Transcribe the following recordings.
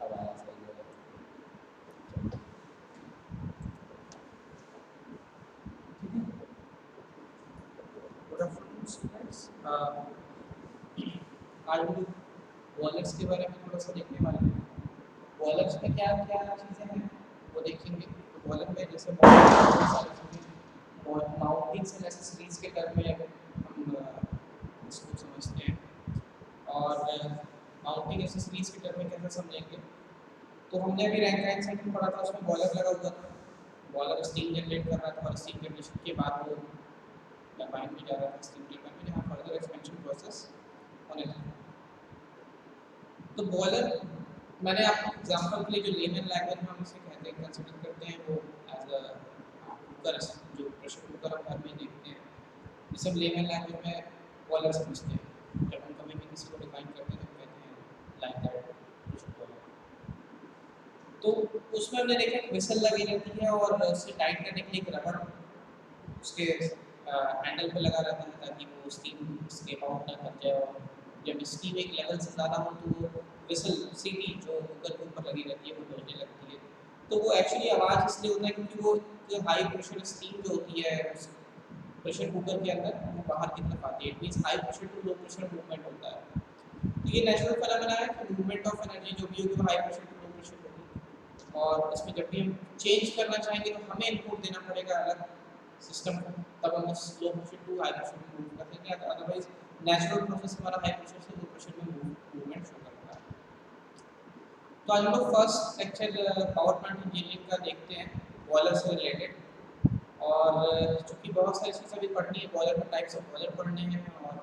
अब आया सही है। ठीक है, गुड आफ्टरनून स्टूडेंट्स। आज हम लोग वॉलेट्स के बारे में थोड़ा सा देखने वाले हैं। वॉलेट्स में क्या क्या चीज़ें हैं वो देखेंगे। तो वॉलेट में जैसे बहुत सारी चीज़ें और माउंटिंग्स एंड एसेसरीज के टर्म में हम इसको समझते हैं। और माउंटिंग एसेसरीज के टर्म में कैसे समझेंगे, तो हमने अभी रैंक लाइन सेट में पढ़ा था, उसमें बॉलर लगा हुआ था। बॉलर स्टीम जनरेट कर रहा था और स्टीम जनरेशन के बाद वो टरबाइन में जा रहा था, स्टीम टरबाइन में, जहाँ फर्दर एक्सपेंशन प्रोसेस होने लगा। तो बॉयलर मैंने आपको एग्जांपल के लिए जो लेमन लैंग्वेज में हम इसे कहते हैं, कंसीडर करते हैं, वो एज अ कुकर, जो प्रेशर कुकर हम घर में देखते हैं, इसे हम लेमन लैंग्वेज में बॉयलर समझते हैं। जब हम कभी भी किसी को डिफाइन करते हैं तो कहते हैं लाइक दैट प्रेशर बॉयलर। तो उसमें हमने देखा कि विसल लगी रहती है और उसे टाइट करने के लिए एक रबड़ उसके हैंडल पे लगा रहता है ताकि वो स्टीम स्केप आउट ना कर जाए। और जब स्टीम एक लेवल से ज़्यादा हो तो वो विसल सीटी जो कुकर के ऊपर लगी रहती है वो बजने लगती है। तो वो एक्चुअली आवाज़ इसलिए होता है क्योंकि वो जो हाई प्रेशर स्टीम जो होती है उस प्रेशर कुकर के अंदर वो बाहर की तरफ आती है। It means high pressure to low pressure movement होता है। तो ये नेचुरल फिनोमेना है कि मूवमेंट ऑफ एनर्जी जो भी होगी वो high pressure to low pressure होगी। और इसमें जब भी हम चेंज करना चाहेंगे तो हमें इनपुट देना पड़ेगा अलग सिस्टम को, तब हम उस low pressure to high pressure में मूव कर देंगे। अदरवाइज नेचुरल प्रोसेस हमारा हाई प्रेशर से लो प्रेशर में मूवमेंट शो करता है। तो आज हम लोग first lecture power plant engineering का देखते हैं, बॉयलर से रिलेटेड। और चूँकि बहुत सारी चीज़ें अभी पढ़नी है, बॉयलर में टाइप्स ऑफ बॉयलर पढ़ने हैं और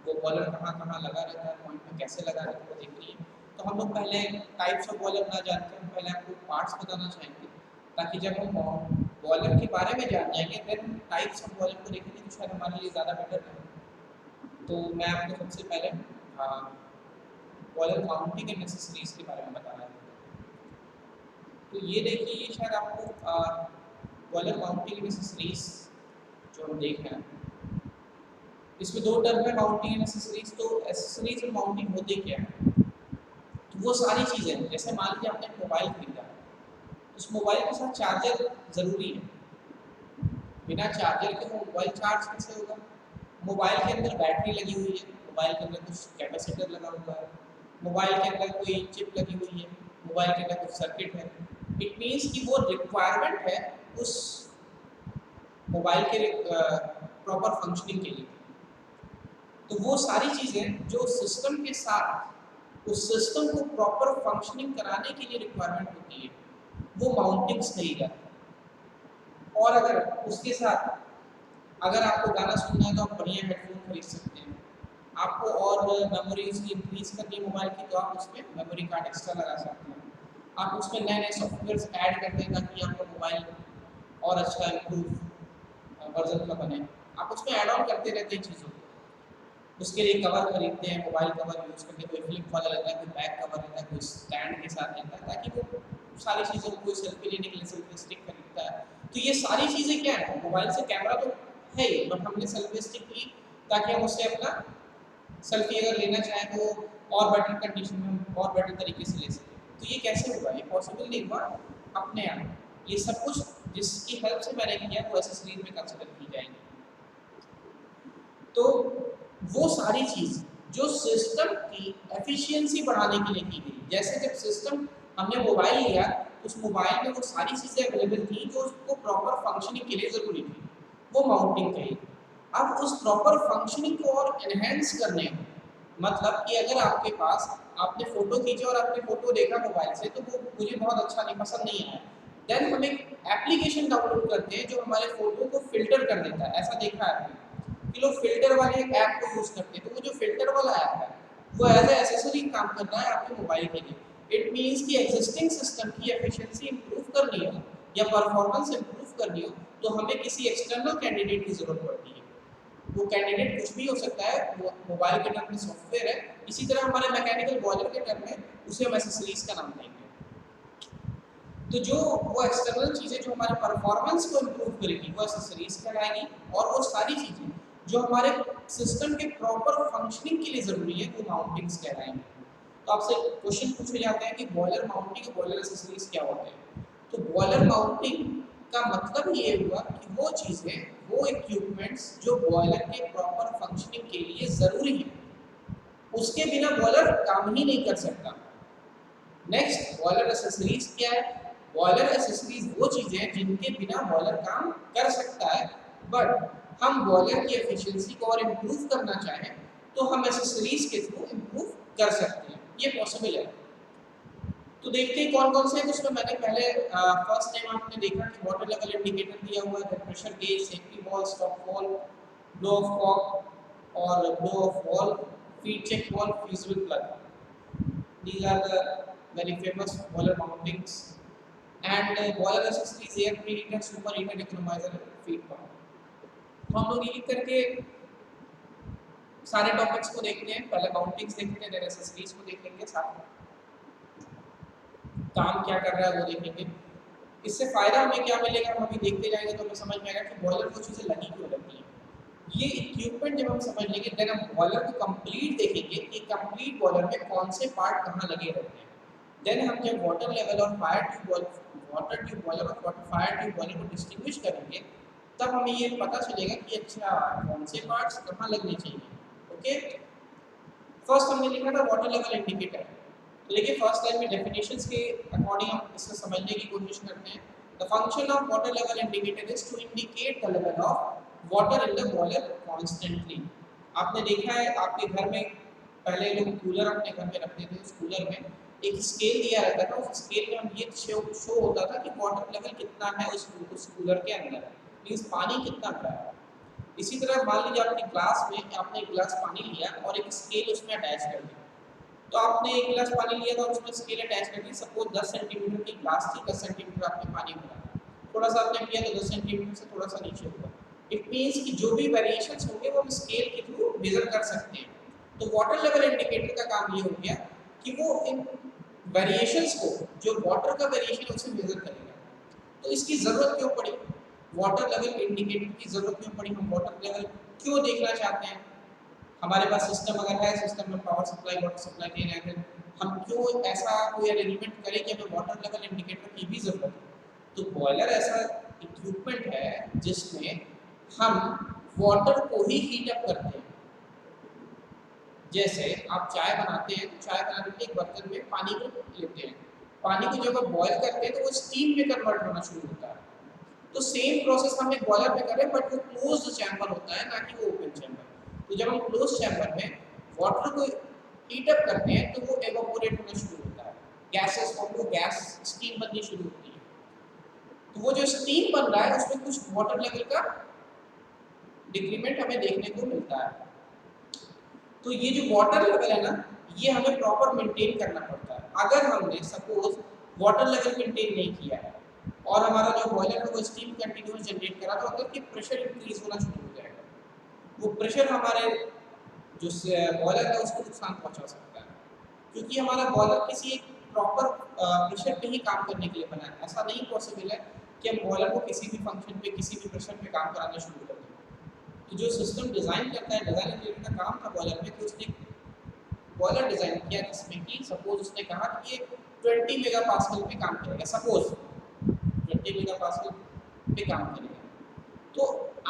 वो बॉयलर कहाँ कहाँ लगा रहता है, पॉइंट में कैसे लगा रहता है वो देखनी है। तो हम लोग पहले टाइप्स ऑफ बॉयलर ना जानते हैं, हम पहले आपको पार्ट्स बताना चाहेंगे, ताकि जब हम बॉयलर के बारे में जान जाएंगे देन टाइप्स ऑफ बॉयलर को देखेंगे तो शायद हमारे लिए ज़्यादा बेटर है। तो मैं आपको सबसे पहले बॉयलर माउंटिंग एंड एक्सेसरीज के बारे में बताना चाहूँगा। तो ये देखिए, ये शायद आपको बॉयलर माउंटिंग एंड एक्सेसरीज जो हम देख रहे हैं, इसमें दो टर्म है, माउंटिंग एंड एक्सेसरीज। तो एक्सेसरीज और माउंटिंग होते क्या है? तो वो सारी चीज़ें, जैसे मान लीजिए आपने मोबाइल खरीदा, उस मोबाइल के साथ चार्जर ज़रूरी है। बिना चार्जर के वो मोबाइल चार्ज कैसे होगा? मोबाइल के अंदर बैटरी लगी हुई है, मोबाइल के अंदर कुछ कैपेसिटर लगा हुआ है, मोबाइल के अंदर कोई चिप लगी हुई है, मोबाइल के अंदर कुछ सर्किट है। इट मीन्स कि वो रिक्वायरमेंट है उस मोबाइल के प्रॉपर फंक्शनिंग के लिए। तो वो सारी चीज़ें जो सिस्टम के साथ उस सिस्टम को प्रॉपर फंक्शनिंग कराने के लिए रिक्वायरमेंट होती है, वो माउंटिंग्स कही जाती है। और अगर उसके साथ अगर आपको गाना सुनना है तो आप बढ़िया हेडफोन खरीद सकते हैं। आपको और मेमोरी उसकी इंक्रीज करनी है मोबाइल की, तो आप उसमें मेमोरी कार्ड एक्स्ट्रा लगा सकते हैं। आप उसमें नए नए सॉफ्टवेयर्स ऐड करते हैं ताकि आपका मोबाइल और अच्छा इम्प्रूव वर्जन का बने। आप उसमें ऐड ऑन करते रहते हैं चीज़ों को। उसके लिए कवर खरीदते हैं, मोबाइल कवर यूज़ करके, कोई फ्लिप वाला लेता है, कोई बैक कवर लेता है, कोई स्टैंड के साथ लेता है, ताकि वो सारी चीज़ों को, कोई सेल्फी लेने के लिए सेल्फी स्टिक खरीदता है। तो ये सारी चीज़ें क्या है, मोबाइल से कैमरा तो है ही, बट हमने सेल्फी स्टिक ली ताकि हम उससे अपना सेल्फी अगर लेना चाहें तो और बेटर कंडीशन में हम और बेटर तरीके से ले सकें। तो ये कैसे होगा? ये पॉसिबल नहीं हुआ अपने आप। ये सब कुछ जिसकी हेल्प से मैंने किया वो एक्सेसरीज में कंसिडर की जाएंगी। तो वो सारी चीज़ जो सिस्टम की एफिशिएंसी बढ़ाने के लिए की गई, जैसे जब सिस्टम हमने मोबाइल लिया, उस मोबाइल में वो सारी चीज़ें अवेलेबल थी जो उसको प्रॉपर फंक्शनिंग के लिए ज़रूरी थी, वो माउंटिंग कही। अब उस प्रॉपर फंक्शनिंग को और एनहेंस करने, मतलब कि अगर आपके पास आपने फ़ोटो खींचा और आपने फ़ोटो देखा मोबाइल से, तो वो मुझे बहुत अच्छा नहीं, पसंद नहीं आया, देन हम एक एप्लीकेशन डाउनलोड करते हैं जो हमारे फ़ोटो को फ़िल्टर कर देता है। ऐसा देखा है आपने कि लोग फ़िल्टर वाले एक ऐप को यूज़ करते हैं, तो वो जो फ़िल्टर वाला ऐप है वो एज ए एसेसरी काम कर रहा है आपके मोबाइल के लिए। इट मीन्स कि एग्जिस्टिंग सिस्टम की एफिशिएंसी इंप्रूव करनी हो या परफॉर्मेंस इंप्रूव करनी हो तो हमें किसी एक्सटर्नल कैंडिडेट की ज़रूरत पड़ती है। वो कैंडिडेट कुछ भी हो सकता है, वो मोबाइल के टर्म में सॉफ्टवेयर है, इसी तरह हमारे मैकेनिकल बॉयलर के टर्म में उसे हम एसेसरीज का नाम देंगे। तो जो वो एक्सटर्नल चीज़ें जो हमारे परफॉर्मेंस को इम्प्रूव करेगी वो एसेसरीज कहलाएगी, और वो सारी चीज़ें जो हमारे सिस्टम के प्रॉपर फंक्शनिंग के लिए ज़रूरी है वो माउंटिंग्स कहलाएंगी। तो आपसे क्वेश्चन पूछे जाते हैं कि बॉयलर माउंटिंग और बॉयलर एक्सेसरीज क्या होते हैं। तो बॉयलर माउंटिंग का मतलब ये हुआ कि वो चीज़ें, वो इक्विपमेंट्स जो बॉयलर के प्रॉपर फंक्शनिंग के लिए ज़रूरी है, उसके बिना बॉयलर काम ही नहीं कर सकता। नेक्स्ट, बॉयलर एक्सेसरीज क्या है? बॉयलर एक्सेसरीज वो चीज़ें हैं जिनके बिना बॉयलर काम कर सकता है, बट हम बॉयलर की एफिशिएंसी को और इम्प्रूव करना चाहें तो हम एक्सेसरीज के थ्रू इम्प्रूव कर सकते हैं, ये पॉसिबल है। तो देखते हैं कौन कौन से हैं। उसमें मैंने पहले फर्स्ट टाइम आपने देखा कि वाटर लेवल इंडिकेटर दिया हुआ है, pressure gauge, safety valve, stop valve, blow off cock और blow off valve, feed check valve, fusible plug. These are the very famous boiler mountings and boiler accessories, air preheater, superheater, economizer, feed pump। तो हम लोग एक करके सारे topics को देखते हैं। पहले माउंटिंग्स देखते हैं, फिर एक्सेसरीज को देखेंगे, साथ में काम क्या कर रहा है वो देखेंगे। इससे फायदा हमें क्या मिलेगा हम अभी देखते जाएंगे तो हमें समझ में आएगा कि बॉयलर को चीज़ें लगी क्यों रहती हैं। ये इक्विपमेंट जब हम समझ लेंगे, देन हम बॉयलर को कंप्लीट देखेंगे कि कंप्लीट बॉयलर में कौन से पार्ट कहाँ लगे रहते हैं। देन हम जब वाटर लेवल और फायर ट्यूब बॉयलर और फायर ट्यूब बॉयलर को डिस्टिंग्विश करेंगे, तब हमें ये पता चलेगा कि अच्छा कौन से पार्ट्स कहाँ लगने चाहिए। ओके, फर्स्ट हमने लिखा था वाटर लेवल इंडिकेटर। तो देखिए फर्स्ट लाइन में डेफिनेशंस के अकॉर्डिंग हम इसको समझने की कोशिश करते हैं। The function of water level indicator is to indicate the level of water in the boiler constantly. आपने देखा है आपके घर में पहले लोग कूलर अपने घर में रखते थे, उस कूलर में एक स्केल दिया रहता था, उस स्केल में हम ये शो होता था कि वाटर लेवल कितना है उस कूलर के अंदर, मीन्स पानी कितना भरा है। इसी तरह मान लीजिए आपकी ग्लास में आपने एक गिलास पानी लिया और एक स्केल उसमें अटैच कर दी। तो आपने एक गिलास पानी लिया था और उसमें स्केल अटैच कर दी। सपोज 10 सेंटीमीटर की ग्लास थी, 10 सेंटीमीटर आपने पानी भरा, थोड़ा सा आपने किया तो 10 सेंटीमीटर से थोड़ा सा नीचे होगा। इट मीन्स कि जो भी वेरिएशंस होंगे वो हम स्केल के थ्रू मेजर कर सकते हैं। तो वाटर लेवल इंडिकेटर का काम ये हो गया कि वो इन वेरिएशंस को, जो वाटर का वेरिएशन है उसे मेजर करेगा। तो इसकी ज़रूरत क्यों पड़ी? वाटर लेवल इंडिकेटर की ज़रूरत क्यों पड़ी? हम वाटर लेवल क्यों देखना चाहते हैं? हमारे पास सिस्टम अगर है, सिस्टम में पावर सप्लाई वाटर सप्लाई दे रहे हैं, हम क्यों ऐसा कोई अरेंजमेंट करें कि हमें वाटर लेवल इंडिकेटर की भी ज़रूरत है? तो बॉयलर ऐसा इक्विपमेंट है जिसमें हम वाटर को ही हीट अप करते हैं। जैसे आप चाय बनाते हैं तो चाय बनाने के एक बर्तन में पानी को लेते हैं, पानी को जब आप बॉयल करते हैं तो वो स्टीम में कन्वर्ट होना शुरू होता है। तो सेम प्रोसेस हम एक बॉयलर में करें, बट वो क्लोज्ड चैम्बर होता है, ना कि वो ओपन चैम्बर। तो जब हम क्लोज चैम्बर में वाटर को हीट अप करते हैं तो वो एवापोरेट होना शुरू होता है, गैसेस फॉर्म, वो गैस स्टीम बननी शुरू होती है। तो वो जो स्टीम बन रहा है उसमें कुछ वाटर लेवल का डिक्रीमेंट हमें देखने को मिलता है। तो ये जो वाटर लेवल है ना, ये हमें प्रॉपर मेंटेन करना पड़ता है। अगर हमने सपोज वाटर लेवल मेंटेन नहीं किया है और हमारा जो बॉयलर है वो स्टीम कंटिन्यूस जनरेट करा तो अंदर की प्रेशर इंक्रीज होना शुरू हो जाएगा। वो प्रेशर हमारे जो बॉयलर है उसको नुकसान पहुंचा सकता है, क्योंकि हमारा बॉयलर किसी एक प्रॉपर प्रेशर पे ही काम करने के लिए बना है। ऐसा नहीं पॉसिबल है कि हम बॉयलर को किसी भी फंक्शन पे, किसी भी प्रेशर पे काम कराना शुरू कर दें। तो जो सिस्टम डिज़ाइन करता है, डिज़ाइन इंजीनियर का काम था बॉयलर में कि उसने बॉयलर डिज़ाइन किया जिसमें कि सपोज उसने कहा कि ये 20 मेगा पास्कल पे काम करेगा, सपोज 20 मेगा पास्कल पे काम करेगा। तो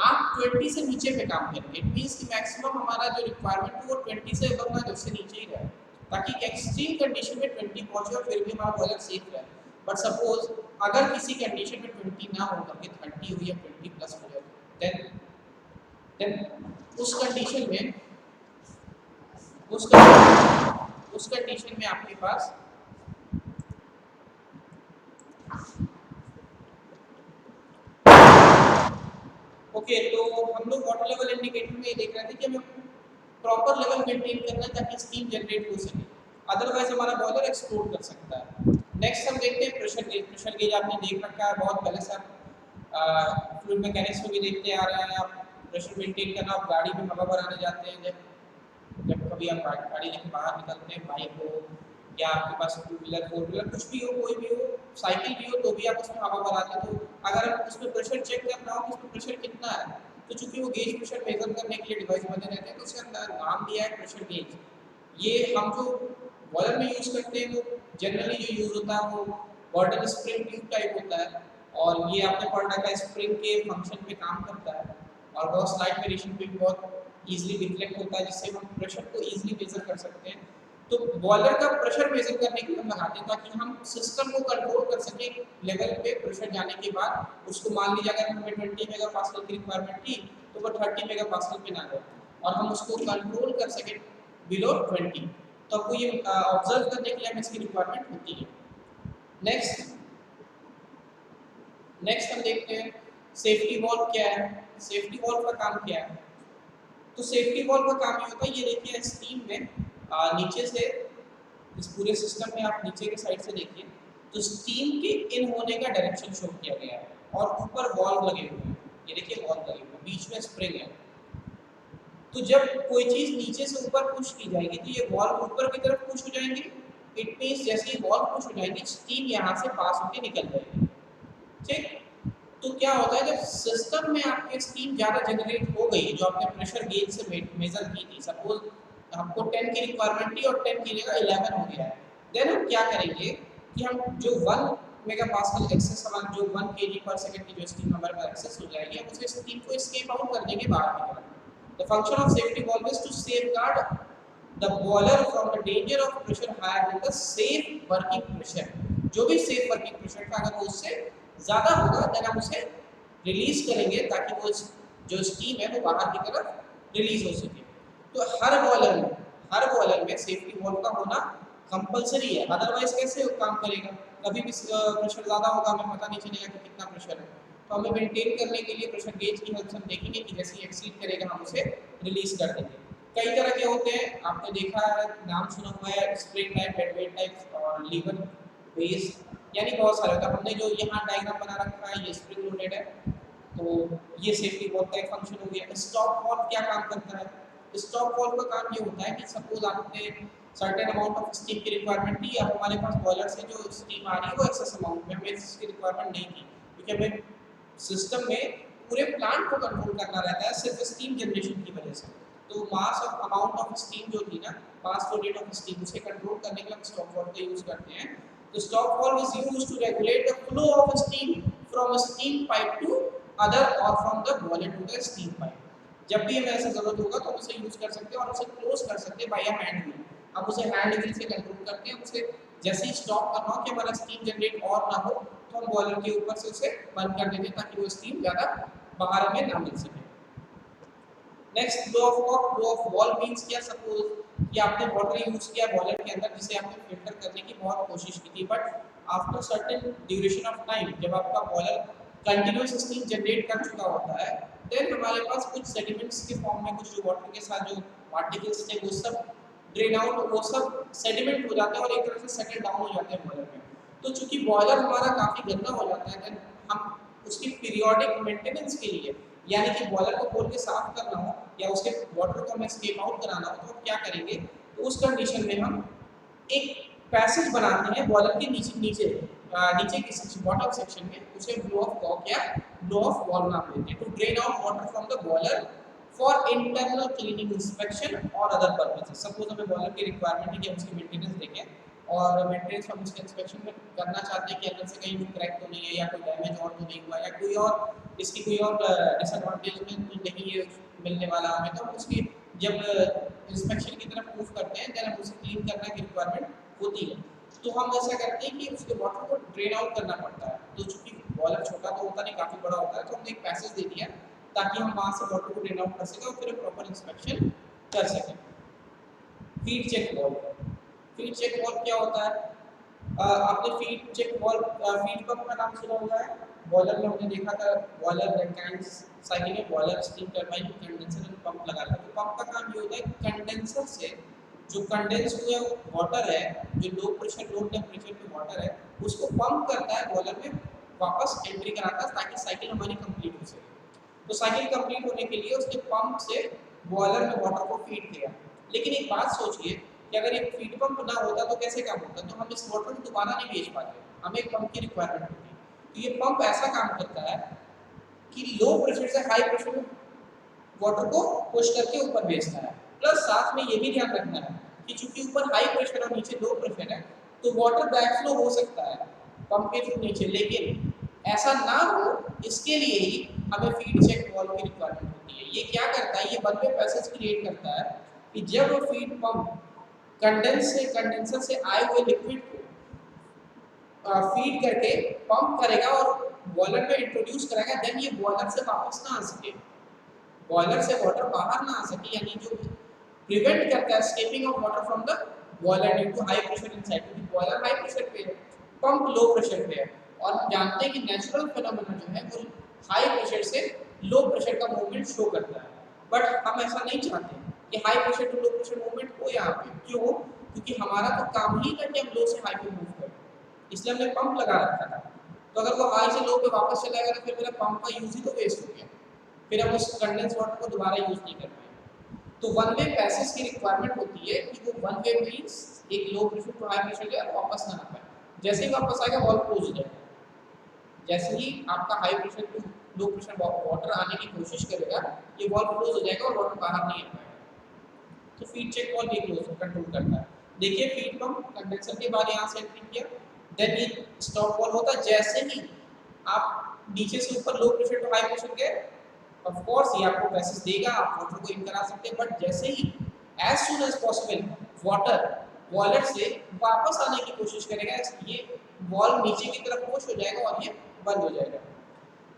आप 20 से नीचे पे काम करेंगे, इट मीन्स कि मैक्सिमम हमारा जो रिक्वायरमेंट है वो 20 से अबव ना, उससे नीचे ही रहे, ताकि एक्सट्रीम कंडीशन में 20 पहुंचे और फिर भी हमारा बॉयलर सेफ रहे। बट सपोज अगर किसी कंडीशन में 20 ना हो करके 30 हो या 20 प्लस हो जाए, देन उस कंडीशन में आपके पास ओके। तो हम लोग वाटर लेवल इंडिकेटर में ये देख रहे थे कि हमें प्रॉपर लेवल मेंटेन करना है ताकि स्टीम जनरेट हो सके, अदरवाइज हमारा बॉयलर एक्सप्लोड कर सकता है। नेक्स्ट हम देखते हैं प्रेशर गेज। प्रेशर गेज आपने देख रखा है बहुत पहले से, आप फ्लूइड मैकेनिक्स में भी देखते आ रहे हैं। आप प्रेशर मेंटेन करना, आप गाड़ी में हवा भराने जाते हैं, जब कभी आप गाड़ी लेके बाहर निकलते हैं, बाइक हो या आपके पास 2 व्हीलर 4 व्हीलर कुछ भी हो, कोई भी हो, साइकिल भी हो, तो भी आप उसमें हवा भराते हैं। तो अगर आप उसमें प्रेशर चेक करना हो कि उसमें प्रेशर कितना है, तो चूंकि वो गेज प्रेशर मेजर करने के लिए डिवाइस बने रहते हैं तो उसके अंदर नाम दिया है प्रेशर गेज। ये हम जो बॉयलर में यूज करते हैं वो जनरली जो यूज होता है वो बॉटल स्प्रिंग ट्यूब टाइप होता है, और ये आपने पढ़ा था स्प्रिंग के फंक्शन पे काम करता है, और बहुत स्लाइड वेरिएशन पे भी बहुत इजीली रिफ्लेक्ट होता है, जिससे हम प्रेशर को इजीली मेजर कर सकते हैं। तो बॉयलर का प्रेशर मेजर करने के लिए हम लगाते हैं ताकि हम सिस्टम को कंट्रोल कर सकें लेवल पे प्रेशर जाने के बाद। उसको मान लीजिए अगर हमें 20 मेगा पास्कल की रिक्वायरमेंट थी तो वो 30 मेगा पास्कल पे ना जाए और हम उसको कंट्रोल कर सकें बिलो 20, तो आपको ये ऑब्जर्व करने के लिए हमें इसकी रिक्वायरमेंट होती है। नेक्स्ट नेक्स्ट हम देखते हैं सेफ्टी वॉल्व क्या है। सेफ्टी वॉल्व का काम क्या है? तो सेफ्टी वॉल्व का काम ये होता है, ये देखिए स्टीम में नीचे से इस पूरे सिस्टम में आप नीचे के साइड से देखिए तो स्टीम के इन होने का डायरेक्शन शो किया गया है और ऊपर वॉल्व लगे हुए हैं, ये देखिए वॉल्व लगे हुए हैं, बीच में स्प्रिंग है। तो जब कोई चीज नीचे से ऊपर पुश की जाएगी तो ये वॉल्व ऊपर की तरफ पुश हो जाएंगे। इट मींस जैसे ही वॉल्व पुश हो जाएगी स्टीम यहाँ से पास होकर निकल जाएगी। ठीक, तो क्या होता है जब सिस्टम में आपके स्टीम ज़्यादा जनरेट हो गई जो आपने प्रेशर गेज से मेजर की थी, सपोज हमको 10 की रिक्वायरमेंट थी और 10 की जगह 11 हो गया है, देन हम क्या करेंगे कि हम जो 1 मेगा पास्कल एक्सेस हमारा जो 1 केजी पर सेकंड की जो स्टीम हमारे पास एक्सेस हो जाएगी, हम उस स्टीम को एस्केप आउट कर देंगे बाहर की तरफ। The function of safety valve is to safeguard the boiler from the danger of pressure higher than the safe working pressure। जो भी सेफ वर्किंग प्रेशर था अगर वो उससे ज़्यादा होगा देन हम उसे रिलीज करेंगे ताकि वो जो स्टीम है वो बाहर की तरफ रिलीज हो सके। तो हर बॉयलर में सेफ्टी वॉल्व का होना कंपलसरी है, अदरवाइज कैसे काम करेगा? कभी भी प्रेशर ज़्यादा होगा, हमें पता नहीं चलेगा कि कितना प्रेशर है। तो हमें मेंटेन करने के लिए प्रेशर गेज की हेल्प से हम देखेंगे कि जैसे ही एक्सीड करेगा हम उसे रिलीज कर देंगे। कई तरह के होते हैं, आपने देखा है, नाम सुना हुआ है, स्प्रिंग टाइप, हेडवेट टाइप और लीवर बेस, यानी बहुत सारे होता है। हमने जो यहाँ डायग्राम बना रखा है ये स्प्रिंग लोडेड है, तो ये सेफ्टी वॉल्व का एक फंक्शन हो गया। स्टॉप वॉल्व क्या काम करता है? स्टॉप वॉल्व का काम ये होता है कि सपोज आपने सर्टेन अमाउंट ऑफ स्टीम की रिक्वायरमेंट थी, अब हमारे पास बॉयलर से जो स्टीम आ रही है वो एक्सेस अमाउंट में, हमें इसकी रिक्वायरमेंट नहीं थी क्योंकि हमें सिस्टम में पूरे प्लांट को कंट्रोल करना रहता है सिर्फ स्टीम जनरेशन की वजह से। तो mass of amount of steam जो थी ना, mass flow rate of steam, उसे कंट्रोल करने के लिए हम स्टॉप वॉल्व का यूज करते हैं। तो stop valve is used to regulate the flow of steam from steam pipe to other और from the boiler to the steam pipe. जब भी हमें ऐसा जरूरत होगा तो हम उसे यूज कर सकते हैं और उसे क्लोज कर सकते हैं बाय हैंड व्हील। हम उसे हैंड व्हील से कंट्रोल करते हैं, उसे जैसे ही स्टॉप करना हो कि हमारा स्टीम जनरेट और ना हो तो हम बॉयलर के ऊपर से उसे बंद कर देते हैं ताकि वो स्टीम ज़्यादा बाहर में ना मिल सके। Next flow of valve means क्या? सपोज कि आपने वाटर यूज किया बॉयलर के अंदर जिसे आपने फिल्टर करने की बहुत कोशिश की थी, but after certain duration of time जब आपका बॉयलर कंटिन्यूअस स्टीम जनरेट कर चुका होता है, देन हमारे पास कुछ सेडिमेंट्स के फॉर्म में, कुछ जो वाटर के साथ जो पार्टिकल्स थे वो सब ड्रेन आउट, वो सब सेडिमेंट हो जाते हैं और एक तरह से सेटल डाउन हो जाते हैं बॉयलर में। तो चूंकि बॉयलर हमारा काफ़ी गंदा हो जाता है, देन हम उसकी पीरियोडिक मेंटेनेंस के लिए, यानी कि बॉयलर को खोल के साफ करना हो या उसके वाटर को हमें एस्केप आउट कराना हो, तो हम क्या करेंगे? तो उस कंडीशन में हम एक पैसेज बनाते हैं बॉयलर के नीचे नीचे नीचे के सेक्शन, बॉटम सेक्शन में, उसे ब्लो ऑफ कॉक या ब्लो ऑफ वॉल्व नाम देते हैं, to drain out water from the boiler for internal cleaning, inspection और अदर पर्पसेस। सपोज हमें बॉयलर की रिक्वायरमेंट है कि हम उसकी मेंटेनेंस देखें और मेंटेनेंस हम उसके इंस्पेक्शन में करना चाहते हैं कि अंदर से कहीं क्रैक तो नहीं है या कोई डैमेज और तो नहीं हुआ या कोई और इसकी कोई और डिसएडवांटेज में तो नहीं है मिलने वाला हमें, तो हम उसकी जब इंस्पेक्शन की तरफ मूव करते हैं देन हम उसे क्लीन करने की रिक्वायरमेंट होती है। तो हम ऐसा करते हैं कि उसके वाटर को ड्रेन आउट करना पड़ता है। तो चूंकि बॉयलर छोटा तो होता नहीं, काफ़ी बड़ा होता है, तो हमने एक पैसेज दे दिया ताकि हम वहाँ से वाटर को ड्रेन आउट कर सकें और फिर प्रॉपर इंस्पेक्शन कर सकें। Feed check valve, feed check valve क्या होता है? आपने feed check valve, feed pump का नाम सुना होगा है। बॉयलर में हमने देखा था, बॉयलर रैंकाइन साइकिल में बॉयलर स्टीम टरबाइन कंडेंसर और पंप लगा था। तो पंप का काम ये होता है कंडेंसर से जो कंडेंस हुआ वाटर है, जो लो प्रेशर लो टेम्परेचर पे वाटर है, उसको पंप करता है बॉयलर में, वापस एंट्री कराता है ताकि साइकिल हमारी कंप्लीट हो सके। तो साइकिल कंप्लीट होने के लिए उसके पंप से बॉयलर में वाटर को फीड किया। लेकिन एक बात सोचिए कि अगर एक फीड पंप ना होता तो कैसे काम होता? तो हम इस वाटर को दोबारा नहीं भेज पाते, हमें एक पंप की रिक्वायरमेंट होती है। तो ये पंप ऐसा काम करता है कि लो प्रेशर से हाई प्रेशर में वाटर को पुश करके ऊपर भेजता है। प्लस साथ में ये भी ध्यान रखना है कि चूंकि ऊपर हाई प्रेशर और नीचे लो प्रेशर है तो वाटर बैक फ्लो हो सकता है पंप के थ्रू नीचे, लेकिन ऐसा ना हो इसके लिए ही हमें फीड चेक वाल्व की रिक्वायरमेंट होती है। ये क्या करता है, ये वन वे पैसेज क्रिएट करता है कि जब वो फीड पंप कंडेंसर से आए हुए लिक्विड को फीड करके पंप करेगा और बॉयलर में इंट्रोड्यूस कराएगा, देन ये बॉयलर से वापस ना आ सके, बॉयलर से वाटर बाहर ना आ सके, यानी जो प्रिवेंट करता है escaping of water from the boiler due to high pressure inside, क्योंकि बॉयलर हाई प्रेशर पे है, पंप लो प्रेशर पे है। और हम जानते हैं कि नेचुरल फिनोमेना जो है वो हाई प्रेशर से लो प्रेशर का मूवमेंट शो करता है, बट हम ऐसा नहीं चाहते कि high pressure to low pressure movement हो यहाँ पे। क्यों? क्योंकि हमारा तो काम ही था कि हम लो से हाई पे मूव करें, इसलिए हमने पंप लगा रखा था। तो अगर वो हाई से लो पे वापस चला गया तो फिर मेरा पंप का यूज ही तो वेस्ट हो गया, फिर हम उस कंडेंस वाटर को दोबारा यूज नहीं कर पाएंगे। तो वन वे पैसेज की रिक्वायरमेंट होती है कि वो वन वे मींस एक low pressure to high pressure गया वापस ना आ पाए, जैसे ही वापस आएगा वाल्व क्लोज हो जाएगा। जैसे ही आपका high pressure to low pressure water आने की कोशिश करेगा ये वाल्व क्लोज हो जाएगा और वाटर बाहर नहीं आ पाएगा। तो फीड चेक वाल्व ये क्लोज कंट्रोल करता है। देखिए फीड पंप कंडेंसर के बाद यहाँ से एंट्री किया, देन ये स्टॉप वाल्व होता है। जैसे ही आप नीचे से ऊपर low pressure to high pressure गए, ऑफ कोर्स ये आपको पैसेज देगा, आप वाटर को इन करा सकते हैं, बट जैसे ही as soon as possible water boiler से वापस आने की कोशिश करेगा, ये वॉल्व नीचे की तरफ पुश हो जाएगा और ये बंद हो जाएगा।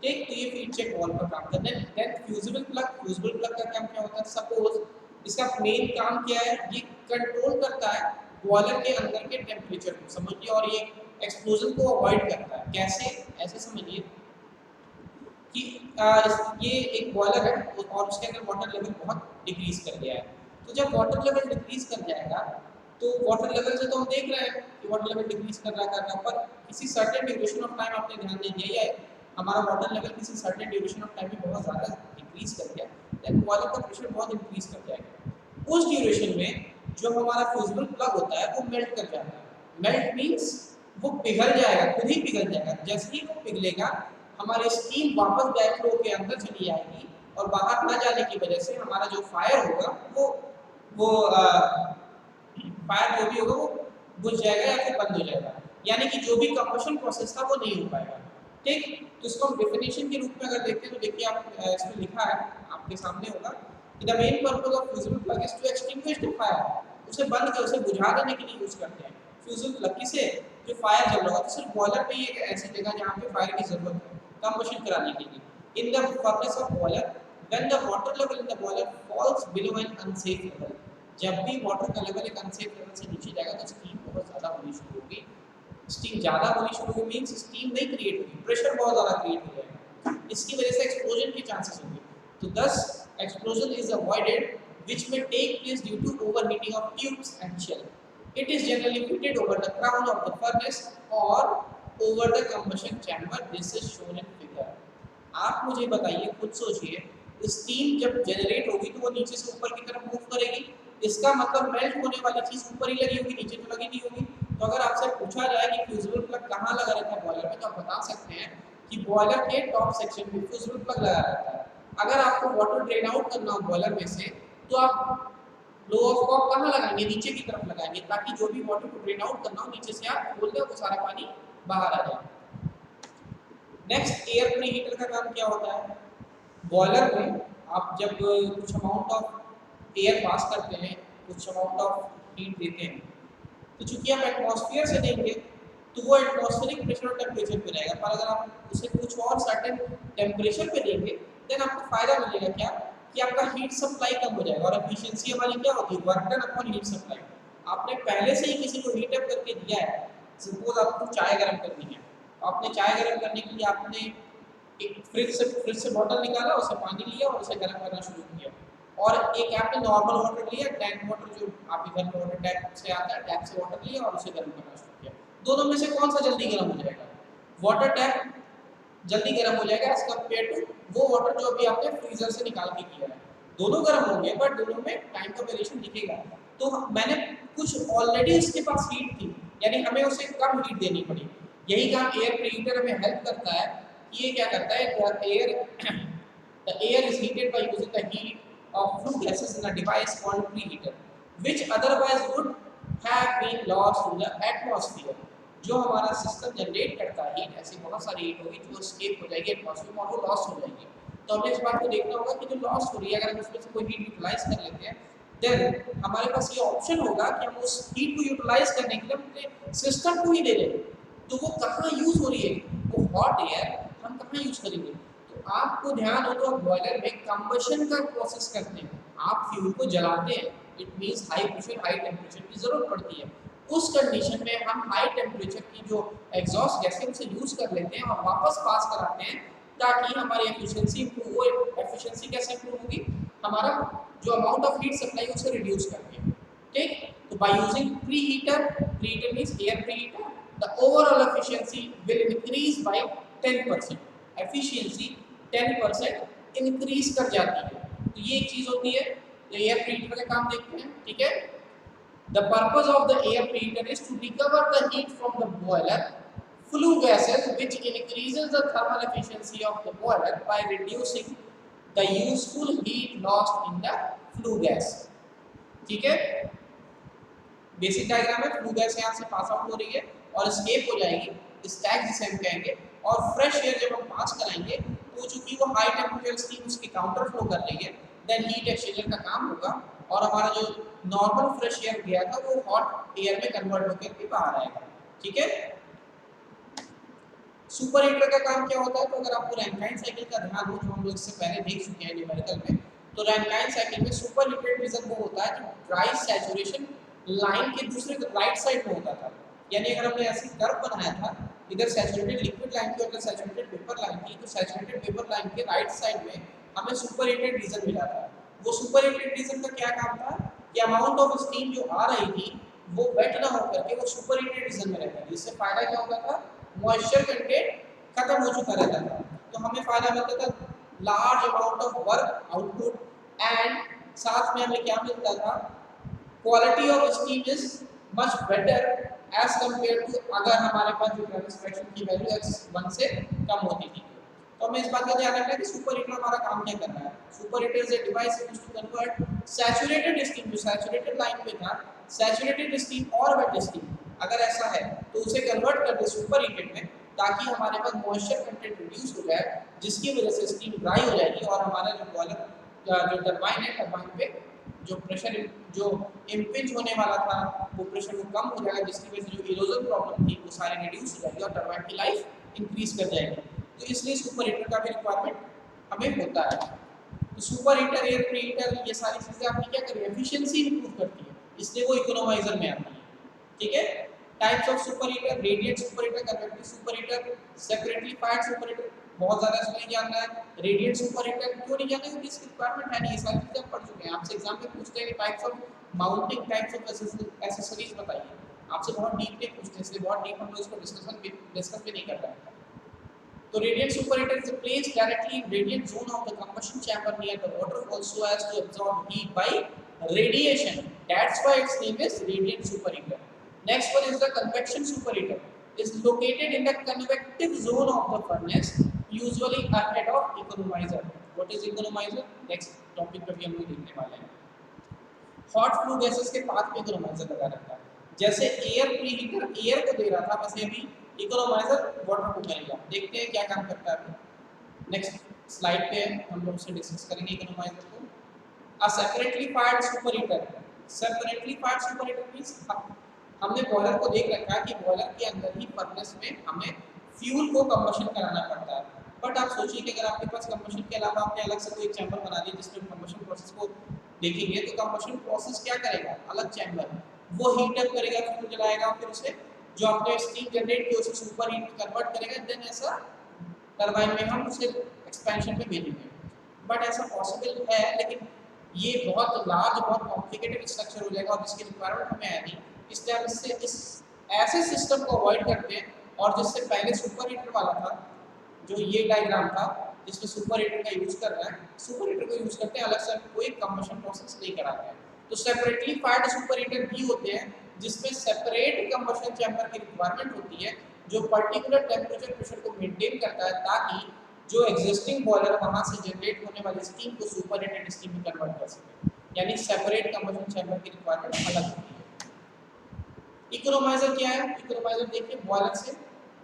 ठीक, तो ये फीड चेक वॉल्व का काम करता है। देन फ्यूजिबल प्लग का काम क्या होता है? सपोज इसका मेन काम क्या है, ये कंट्रोल करता है बॉयलर के अंदर के टेम्परेचर को, समझिए, और ये एक्सप्लोजन को अवॉइड करता है। कैसे? ऐसे समझिए कि ये एक बॉयलर है और उसके अंदर वाटर लेवल बहुत डिक्रीज कर गया है। तो जब वाटर लेवल डिक्रीज कर जाएगा तो वाटर लेवल से तो हम देख रहे हैं कि वाटर लेवल डिक्रीज कर रहा है, पर किसी सर्टेन ड्यूरेशन ऑफ टाइम आपने ध्यान दे दिया या हमारा वाटर लेवल किसी सर्टेन ड्यूरेशन ऑफ टाइम में बहुत ज़्यादा डिक्रीज कर गया, देन बॉयलर का प्रेशर बहुत इंक्रीज कर जाएगा। उस ड्यूरेशन में जो हमारा फ्यूजिबल प्लग होता है वो मेल्ट कर जाता है। मेल्ट मीन्स वो पिघल जाएगा, खुद ही पिघल जाएगा। जैसे ही वो पिघलेगा हमारी स्टीम वापस बैक फ्लो के अंदर चली जाएगी और बाहर ना जाने की वजह से हमारा जो फायर होगा वो फायर जो भी होगा वो बुझ जाएगा या फिर बंद हो जाएगा, यानी कि जो भी कंबशन प्रोसेस था वो नहीं हो पाएगा। ठीक, तो इसको हम डेफिनेशन के रूप में अगर देखते हैं तो देखिए आप इसमें लिखा है आपके सामने होगा कि the main purpose of fusible plug is to extinguish the fire, उसे बंद कर उसे बुझा देने के लिए यूज करते हैं फ्यूजिबल प्लग। किसे? जो फायर चल रहा होगा। तो सिर्फ बॉयलर पे ही एक ऐसी जगह जहाँ पे फायर की जरूरत है कंबशन कराने के लिए। In the furnace of boiler when the water level in the boiler falls below an unsafe level, जब भी वाटर का लेवल एक अनसेफ लेवल से नीचे जाएगा तो स्टीम बहुत ज़्यादा होनी शुरू होगी। स्टीम ज़्यादा होनी शुरू होगी मीन्स स्टीम नहीं क्रिएट होगी, प्रेशर बहुत ज़्यादा क्रिएट हो जाएगा, इसकी वजह से एक्सप्लोजन के चांसेस होंगे। तो दस explosion is avoided which may take place due to overheating of tubes and shell. It is generally fitted over the crown of the furnace or over the combustion chamber. This is shown in figure. आप मुझे बताइए, खुद सोचिए, steam जब generate होगी तो वो नीचे से ऊपर की तरफ मूव करेगी, इसका मतलब मेल्ट होने वाली चीज ऊपर ही लगी होगी, नीचे तो लगी नहीं होगी। तो अगर आपसे पूछा जाए कि फ्यूजिबल प्लग कहाँ लगा रहता है बॉयलर में, तो आप बता सकते हैं कि बॉयलर के टॉप सेक्शन में फ्यूजिबल प्लग लगा रहता है। अगर आपको वाटर ड्रेन आउट करना हो बॉयलर में से तो आप लो ऑफ कॉक कहाँ लगाएंगे? नीचे की तरफ लगाएंगे, ताकि जो भी वाटर को ड्रेन आउट करना हो नीचे से आप खोल दें वो सारा पानी बाहर आ जाए। नेक्स्ट, एयर प्रीहीटर का काम क्या होता है? बॉयलर में आप जब कुछ अमाउंट ऑफ एयर पास करते हैं, कुछ अमाउंट ऑफ हीट देते हैं, तो चूंकि आप एटमॉस्फेयर से देंगे तो वो एटमॉस्फेरिक प्रेशर और टेम्परेचर पे रहेगा, पर अगर आप उसे कुछ और सर्टेन टेम्परेचर पे देंगे देन आपको फायदा मिलेगा क्या कि आपका हीट सप्लाई कम हो जाएगा। और एफिशिएंसी हमारी क्या होती है? Work done upon heat supply. आपने पहले से ही किसी को हीट अप करके दिया है, सपोज आपको चाय गर्म करनी है, आपने चाय गर्म करने के लिए आपने एक फ्रिज से बॉटल निकाला, उसे पानी लिया और उसे गर्म करना शुरू किया, और एक आपने नॉर्मल वाटर लिया, टैंक वाटर जो आपके घर में वाटर टैप से आता है, टैप से वाटर लिया और उसे गर्म करना शुरू किया। दोनों में से कौन सा जल्दी गर्म हो जाएगा? वाटर टैप जल्दी गर्म हो जाएगा एज कम्पेयर टू वो वाटर जो अभी आपने फ्रीजर से निकाल के किया है। दोनों गर्म होंगे बट दोनों में टाइम का वेरिएशन दिखेगा। तो मैंने कुछ ऑलरेडी इसके पास हीट थी, यानी हमें उसे कम हीट देनी पड़ी। यही काम एयर प्रीहीटर हमें हेल्प करता है। ये क्या करता है? the air is heated by using the heat of flue gases in a device called preheater. which otherwise would have been lost to the atmosphere। जो हमारा सिस्टम जनरेट करता है हीट, ऐसी बहुत सारी हीट होगी जो escape हो जाएगी एटमॉस्फेयर में और वो लॉस्ट हो जाएगी। तो हमें इस बात को देखना होगा कि जो लॉस्ट हो रही है अगर हम उसमें से कोई हीट यूटिलाइज कर लेते हैं, देन हमारे पास ये ऑप्शन होगा कि हम उस हीट को यूटिलाइज करने के लिए अपने सिस्टम को ही ले लें। तो वो कहाँ यूज हो रही है, वो हॉट एयर हम कहाँ यूज करेंगे। तो आपको ध्यान हो तो बॉयलर में कंबशन का प्रोसेस करते हैं, आप फ्यूल को जलाते हैं, it means high pressure high temperature की जरूरत पड़ती है। उस कंडीशन में हम हाई टेम्परेचर की जो एग्जॉस्ट गैस है उसे यूज कर लेते हैं और वापस पास कराते हैं ताकि हमारी एफिशिएंसी इंप्रूव हो। एफिशिएंसी कैसे इंप्रूव होगी, हमारा जो अमाउंट ऑफ हीट सप्लाई उसे रिड्यूस करके। ठीक, तो by using preheater means air preheater, the overall efficiency will increase by 10%। Efficiency 10% increase कर जाती है। तो ये एक चीज होती है। तो एयर प्रीहीटर का काम देखते हैं, ठीक है। The purpose of the air preheater is to recover the heat from the boiler flue gases, which increases the thermal efficiency of the boiler by reducing the useful heat lost in the flue gas। ठीक है, basic diagram है। Flue gas यहाँ से pass out हो रही है और escape हो जाएगी, स्टैक जिसे हम कहेंगे, और फ्रेश एयर जब हम पास कराएंगे तो चूंकि वो हाई टेम्परेचर स्टीम उसके काउंटर फ्लो कर रही है, देन हीट एक्सचेंजर का काम होगा और हमारा जो नॉर्मल फ्रेश एयर गया था वो हॉट एयर में कन्वर्ट होकर के बाहर आएगा। ठीक है, सुपर हीटर का काम क्या होता है, तो अगर आपको रैंकाइन साइकिल का ध्यान हो जो हम लोग इससे पहले देख चुके हैं न्यूमेरिकल में, तो रैंकाइन साइकिल में सुपर हीटेड रीजन वो होता है जो ड्राई सैचुरेशन लाइन के दूसरे राइट साइड में होता था। यानी अगर हमने ऐसी कर्व बनाया था, इधर सैचुरेटेड लिक्विड लाइन की और सैचुरेटेड वेपर लाइन की, तो सैचुरेटेड वेपर लाइन के राइट साइड में हमें सुपर हीटेड रीजन मिला था। वो सुपर हीटेड रीजन का क्या काम था कि अमाउंट ऑफ स्टीम जो आ रही थी वो वेट ना होकर के वो सुपर हीटेड रीजन में रहता है। इससे फायदा क्या होता था, मॉइस्चर कंटेंट खत्म हो चुका रहता था, तो हमें फायदा मिलता था large amount of work output and साथ में हमें क्या मिलता था, quality of steam is much better as compare to अगर हमारे पास जो ब्रेविस फ्रैक्शन की वैल्यू x1 से कम होती थी। तो हमें इस बात का ध्यान रखना है कि सुपर हीटर हमारा काम क्या कर रहा है। Super heater is a device used to convert saturated steam, जो सैचुरेटेड लाइन पे था, सैचुरेटेड स्टीम और वेट स्टीम अगर ऐसा है तो उसे कन्वर्ट कर दे सुपर हीटेड में, ताकि हमारे पास मॉइस्चर कंटेंट रिड्यूस हो जाए, जिसकी वजह से स्टीम ड्राई हो जाएगी और हमारा जो बॉयलर जो टरबाइन है, टरबाइन पे जो प्रेशर जो इम्पिंज होने वाला था वो प्रेशर वो कम हो जाएगा, जिसकी वजह से जो इरोजन प्रॉब्लम थी वो सारी रिड्यूस हो जाएगी और टरबाइन की लाइफ इंक्रीज कर जाएगी। तो इसलिए सुपर हीटर का भी रिक्वायरमेंट हमें होता है। तो सुपर हीटर, एयर प्रीहीटर, ये सारी चीजें आपकी क्या करें, एफिशिएंसी इंप्रूव करती है, इसलिए वो इकोनोमाइजर में आती है। ठीक है, types of super heater, radiant super heater, convective super heater, separately fired super heater, बहुत ज्यादा इसमें जानना है। रेडिएंट सुपर हीटर क्यों नहीं जानना, क्योंकि इसकी रिक्वायरमेंट है नहीं, ये सारी चीजें पढ़ चुके हैं। आपसे एग्जाम में पूछते हैं कि types of mounting, types of accessories बताइए, आपसे बहुत डीप में पूछते हैं, इसलिए बहुत डीप हम लोग इसको डिस्कस भी नहीं कर रहे हैं। तो radiant superheater is placed directly in radiant zone of the combustion chamber near the water so as to absorb heat by radiation. That's why its name is radiant superheater. Next one is the convection superheater. Is located in the convective zone of the furnace, usually ahead of economizer. What is economizer? Next topic पे भी हम लोग देखने वाले हैं। Hot flue gases के path पे economiser लगा रहता है। जैसे एयर प्रीहीटर एयर को दे रहा था, वैसे अभी इकोनोमाइजर वाटर को करेगा। देखते हैं क्या काम करता है। नेक्स्ट स्लाइड पे हम लोग उसे डिस्कस करेंगे इकोनोमाइजर को। A separately fired super heater, separately fired super heater means हमने बॉयलर को देख रखा है कि बॉयलर के अंदर ही फर्नेस में हमें फ्यूल को कंबशन कराना पड़ता है। बट आप सोचिए कि अगर आपके पास कंबशन के अलावा आपने अलग से कोई चैम्बर बना दिया जिसमें कंबशन प्रोसेस को देखेंगे, तो कंबशन प्रोसेस क्या करेगा, अलग चैम्बर वो हीट अप करेगा, फ्यूल जलाएगा, फिर उसे जो आपने स्टीम जनरेट किया उसे सुपर हीट में कन्वर्ट करेगा, देन ऐसा टरबाइन में हम उसे एक्सपेंशन में भेजेंगे। बट ऐसा पॉसिबल है, लेकिन ये बहुत लार्ज, बहुत कॉम्प्लिकेटेड स्ट्रक्चर हो जाएगा और जिसकी रिक्वायरमेंट हमें है नहीं, इसलिए हम इससे इस ऐसे सिस्टम को अवॉइड करते हैं। और जिससे पहले सुपर हीटर वाला था, जो ये डायग्राम था जिसमें सुपर हीटर का यूज कर रहा है, सुपर हीटर को यूज करते हैं, अलग से कोई कंबशन प्रोसेस नहीं कराते हैं। तो सेपरेटली फायर्ड सुपर हीटर भी होते हैं जिसमें सेपरेट कंबशन चैम्बर की रिक्वायरमेंट होती है, जो पर्टिकुलर टेम्परेचर प्रेशर को मेंटेन करता है, ताकि जो एग्जिस्टिंग बॉयलर वहां से जनरेट होने वाली स्टीम को सुपर हीटेड स्टीम में कन्वर्ट कर सके। यानी सेपरेट कंबशन चैम्बर की रिक्वायरमेंट अलग होती है। इकोनोमाइजर क्या है? इकोनोमाइजर देखिए बॉयलर से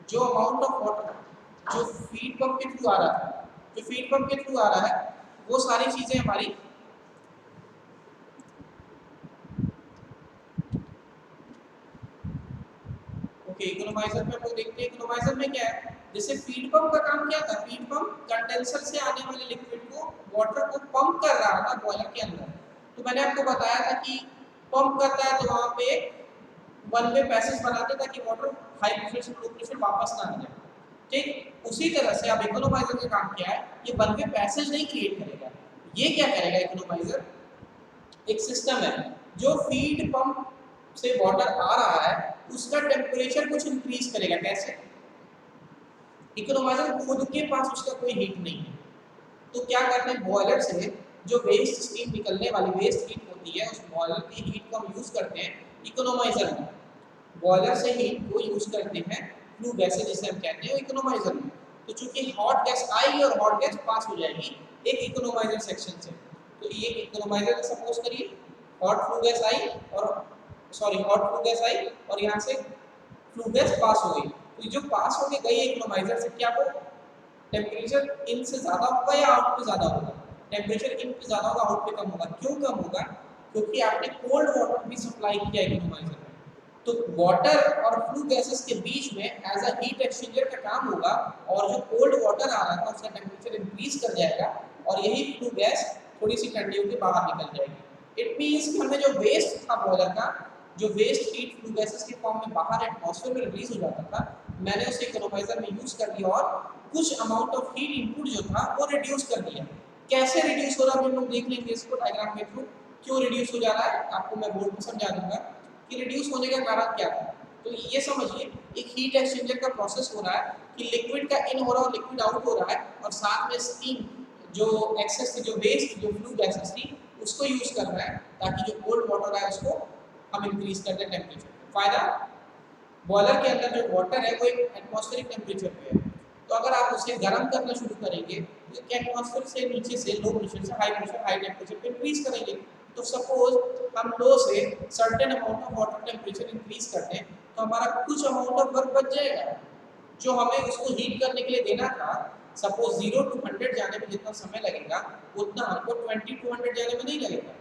जो अमाउंट ऑफ वाटर जो फीड पंप के थ्रू आ रहा है, जो फीड पंप के थ्रू आ रहा है वो सारी चीजें हमारी ओके। इकोनोमाइजर में हम लोग देखते हैं इकोनोमाइजर में क्या है, जैसे फीड पंप का काम क्या था, फीड पंप कंडेंसर से आने वाले लिक्विड को वाटर को पंप कर रहा था बॉयलर के अंदर। तो मैंने आपको बताया था कि पंप करता है तो वहां पे वन वे पैसेज बनाते ताकि वाटर हाई प्रेशर से लो प्रेशर वापस ना आ जाए। ठीक उसी तरह से अब इकोनोमाइजर का काम क्या है, ये वन वे पैसेज नहीं क्रिएट करेगा। ये क्या करेगा इकोनोमाइजर, एक सिस्टम है जो फीड पंप से वाटर आ रहा है उसका टेम्परेचर कुछ इंक्रीज करेगा। कैसे? इकोनोमाइजर खुद के पास उसका कोई हीट नहीं है, तो क्या करते हैं बॉयलर से जो वेस्ट स्टीम निकलने वाली वेस्ट हीट होती है उस बॉयलर की हीट को हम यूज करते हैं इकोनोमाइजर में। बॉयलर से हीट को यूज करते हैं फ्लू गैसेज जिसे हम कहते हैं इकोनोमाइजर में। तो चूंकि हॉट गैस आई और हॉट गैस पास हो जाएगी एक इकोनोमाइजर सेक्शन से, तो ये इकोनोमाइजर सपोज करिए हॉट फ्लू गैस आई और हॉट फ्लू गैस आई और यहाँ से फ्लू गैस पास हो गई। तो जो पास होके गई इकोनोमाइजर से क्या वो टेम्परेचर इन से ज्यादा होगा या आउट पे ज्यादा होगा? टेम्परेचर इन पे ज्यादा होगा, आउट पे कम होगा। क्यों कम होगा? क्योंकि आपने कोल्ड वाटर भी सप्लाई किया इकोनोमाइजर में। तो वाटर और फ्लू गैसेस के बीच में एज अ हीट एक्सचेंजर का काम होगा और जो कोल्ड वाटर आ रहा था उसका टेम्परेचर इंक्रीज कर जाएगा और यही फ्लू गैस थोड़ी सी ठंडी होकर बाहर निकल जाएगी। इट मींस कि हमें जो वेस्ट था बॉयलर का, जो वेस्ट हीट फ्लू गैसेस के फॉर्म में बाहर एटमॉस्फेयर में रिलीज हो जाता था, मैंने उसे इकोनोमाइजर में यूज कर लिया और कुछ अमाउंट ऑफ हीट इनपुट जो था वो रिड्यूस कर दिया। कैसे रिड्यूस हो रहा है हम लोग देख लेंगे इसको डायग्राम के थ्रू। क्यों रिड्यूस हो जा रहा है आपको मैं बोर्ड पर समझा दूंगा कि रिड्यूस होने का कारण क्या था। तो ये समझिए एक हीट एक्सचेंजर का प्रोसेस हो रहा है कि लिक्विड का इन हो रहा है और लिक्विड आउट हो रहा है और साथ में स्टीम जो एक्सेस जो वेस्ट जो फ्लू गैसेस थी उसको यूज कर रहा है ताकि जो कोल्ड वाटर है उसको हम इंक्रीज कर दें टेम्परेचर। फायदा बॉयलर के अंदर जो वाटर है वो एक एटमॉस्फेरिक टेम्परेचर पे है, तो अगर आप उसे गर्म करना शुरू करेंगे तो एटमॉस्फेयर से नीचे से लो प्रेशर से हाई प्रेशर हाई टेम्परेचर पे इंक्रीज करेंगे। तो सपोज हम लो से certain amount of water temperature increase करते हैं तो हमारा कुछ अमाउंट ऑफ वर्क बच जाएगा जो हमें उसको हीट करने के लिए देना था। सपोज 0 to 100 जाने में जितना समय लगेगा उतना हमको 20 to 100 जाने में नहीं लगेगा।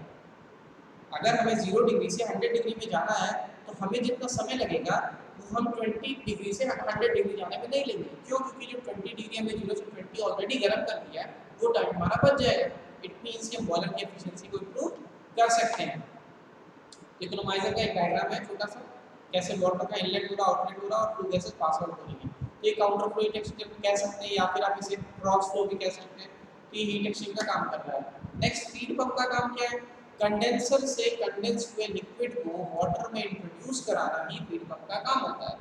अगर हमें 0 डिग्री से 100 डिग्री में जाना है तो हमें जितना समय लगेगा वो हम 20 डिग्री से 100 डिग्री जाने में नहीं लेंगे। क्यों? क्योंकि जो 20 डिग्री हमें 0 से 20 ऑलरेडी गर्म कर दिया है वो टाइम हमारा बच जाएगा। इट मींस कि हम बॉयलर की एफिशिएंसी को इंप्रूव कर सकते हैं। इकोनोमाइजर का एक डायग्राम है छोटा सा, कैसे वाटर का इनलेट हो रहा आउटलेट हो रहा और फ्लू गैसेस पास आउट हो रही है। तो ये काउंटर फ्लो हीट एक्सचेंजर कह सकते हैं या फिर आप इसे क्रॉस फ्लो भी कह सकते हैं। तो ये हीट एक्सचेंज का काम कर रहा है। नेक्स्ट फीड पंप का काम क्या है? कंडेंसर से कंडेंस हुए लिक्विड को वाटर में इंट्रोड्यूस कराना ही फीड पंप का काम होता है।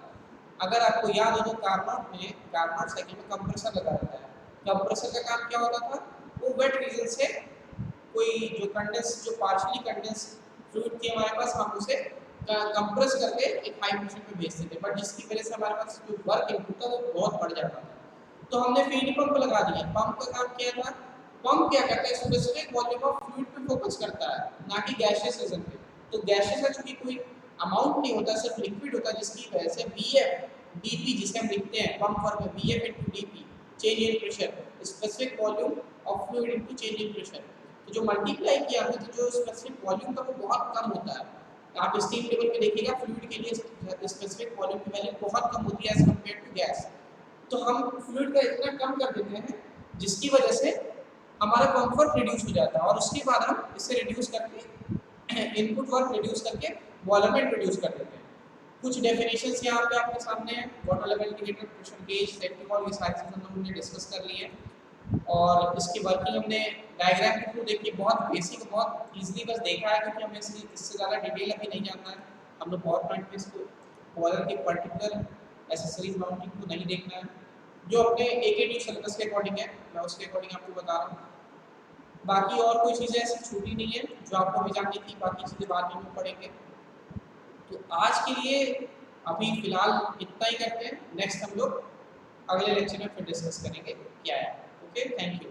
अगर आपको याद हो तो कार्नोट साइकिल में कंप्रेसर लगा रहता है। कंप्रेसर का काम क्या होता था? वो वेट रीजन से कोई जो कंडेंस जो पार्शियली कंडेंस फ्लूइड थी हमारे पास हम उसे कंप्रेस करके एक हाई प्रेशर पे भेजते थे, बट जिसकी वजह से हमारे पास जो वर्क इनपुट था वो बहुत बढ़ जाता था। तो हमने फीड पंप लगा दिया। पंप का काम क्या था? पंप क्या करता है? स्पेसिफिक वॉल्यूम ऑफ फ्लूइड पे फोकस करता है ना कि गैसियस रीजन पे। तो गैसियस का चूंकि कोई अमाउंट नहीं होता सिर्फ लिक्विड होता है जिसकी वजह से Vf dp जिसे हम लिखते हैं पंप वर्क में Vf into dp change in pressure specific volume of fluid into change in pressure. तो जो मल्टीप्लाई किया हमने तो जो स्पेसिफिक वॉल्यूम था वो बहुत कम होता है। आप स्टीम टेबल पे देखिएगा फ्लूइड के लिए स्पेसिफिक वॉल्यूम की वैल्यू बहुत कम होती है एज कंपेयर टू गैस। तो हम फ्लूइड का इतना कम कर देते हैं जिसकी वजह से हमारा पंप वर्क रिड्यूस हो जाता है और उसके बाद हम इसे रिड्यूस करके इनपुट वर्क रिड्यूस करके बॉयलर में इंट्रोड्यूस कर देते हैं। कुछ डेफिनेशंस यहाँ पे आपके सामने हैं। Water level indicator, pressure gauge, safety valve, ये सारी चीजें हमने डिस्कस कर ली है और इसकी वर्किंग हमने डायग्राम के थ्रू देखी। बहुत बेसिक बहुत इजीली बस देखा है क्योंकि हमें इससे ज़्यादा डिटेल अभी नहीं जानना है। हम लोग पावर पॉइंट पे इसको बॉयलर के पर्टिकुलर एसेसरीज माउंटिंग को नहीं देखना है। जो अपने AKTU सिलेबस के अकॉर्डिंग है मैं उसके अकॉर्डिंग आपको बता रहा हूँ। बाकी और कोई चीज़ें ऐसी छूटी नहीं है जो आपको अभी जाननी थी, बाकी चीज़ें बाद में पढ़ेंगे। तो आज के लिए अभी फिलहाल इतना ही करते हैं। नेक्स्ट हम लोग अगले लेक्चर में फिर डिस्कस करेंगे क्या है। Okay, thank you.